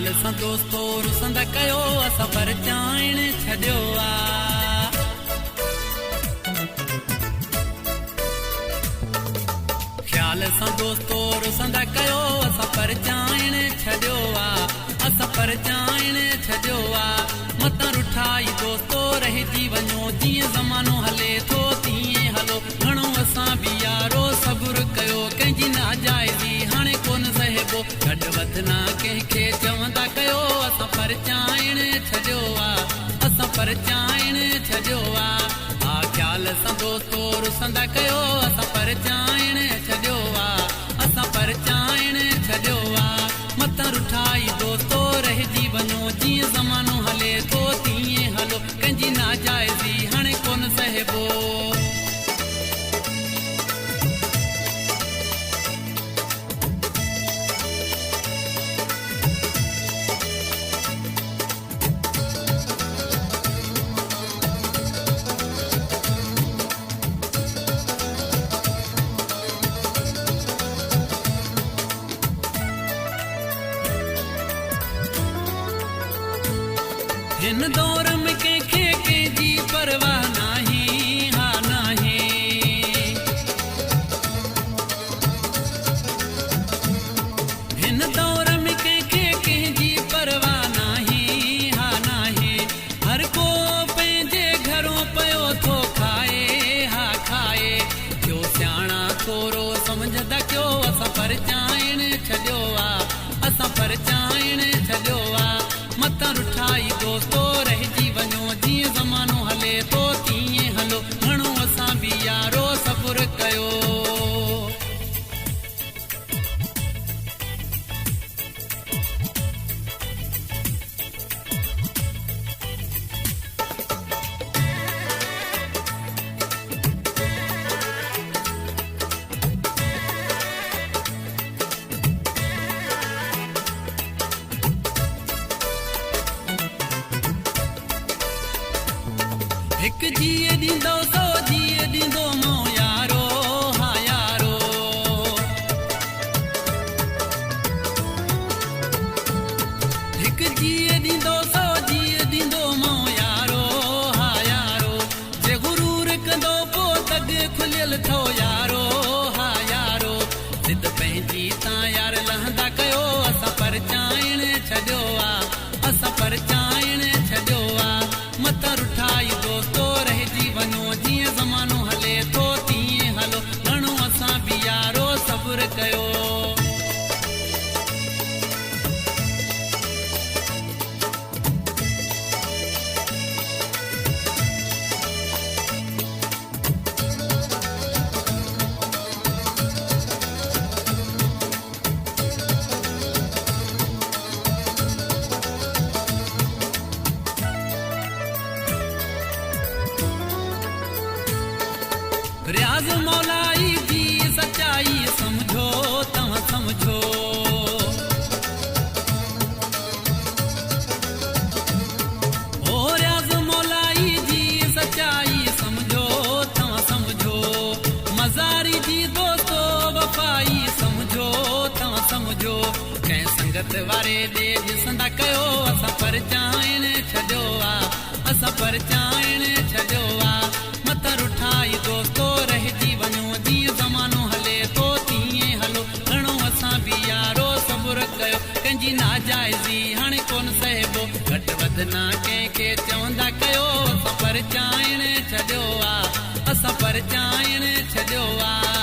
ख्याल सां दोस्तो रुसंदा कयो असां परचाइण छॾियो आहे। ख्याल सां दोस्तो रुसंदा कयो असां परचाइण छॾियो आहे, असां परचाइण छॾियो आहे। मतां रुठाई दोस्तो रहिजी वञो, जीअं ज़मानो हले थो तीअं हलो। घणो असां बि यारो सबुर कयो, कंहिंजी नाजाइज़ी हाणे कोन सहिबो। गॾु वधना कंहिंखे चवंदा कयो असां परचाइण छॾियो आहे, असां परचाइण छॾियो आहे। हा ख्याल सां दोस्तो रुसंदा कयो असां परचाइण छॾियो आहे, असां परचाइण छॾियो आहे। मतां रुठाई दोस्तो रहिजी वञो, जीअं ज़मानो हले थो तीअं हलो। कंहिंजी नाजाइज़ी हाणे कोन सहिबो। हिन दौर में कंहिंखे कंहिंजी परवाह नाही, हा नाही। हिन दौर में कंहिंखे कंहिंजी परवाह नाही, हा नाही। हर को पंहिंजे घरों पियो थो खाए, हा खाए। थियो सियाणा थोरो सम्झंदा कयो असां परचाइण छॾियो आहे, असां परचाइण छॾियो आहे। मतां रुठाई दोस्तो रहिजी वञो, जीअं ज़मानो हले थो तीअं हलो। घणो असां बि यारो सबुर कयो। हिकु जीअ ॾींदो सो जीअ ॾींदो मां यारो, हा यारो। हिकु जीअ ॾींदो सो जीअ ॾींदो मां यारो, हा यारो। जे गुरूर कंदो पोइ तग खुलियल थो यारो, हा यारो। ज़िद पंहिंजी तां यार लहंदा कयो असां परचाइण छॾियो आहे, असां परचाइण छॾियो आहे। मतां रुठाई दोस्तो रहिजी वञो, जीअं ज़मानो हले थो तीअं हलो। घणो असां बि यारो सबुर कयो। रियाज़ मौलाई जी सच्चाई समझो, तव्हां समझो। ओ रियाज़ मौलाई जी सच्चाई समझो, तव्हां समझो। मज़ारी जी दोस्तो वफ़ाई समझो, तव्हां समझो। कंहिं संगत वारे ॾे ॾिसंदा कयो असां परचाइण छॾियो आहे, असां परचाइण छॾियो आहे। मतां रुठाई दोस्तो रहिजी वञो, जीअं ज़मानो हले थो तीअं हलो। घणो असां बि यारो सबुर कयो, कंहिंजी नाजाइज़ी हाणे कोन सहिबो। घटि वधना कंहिंखे चवंदा कयो असां परचाइण छॾियो आहे, असां परचाइण छॾियो आहे।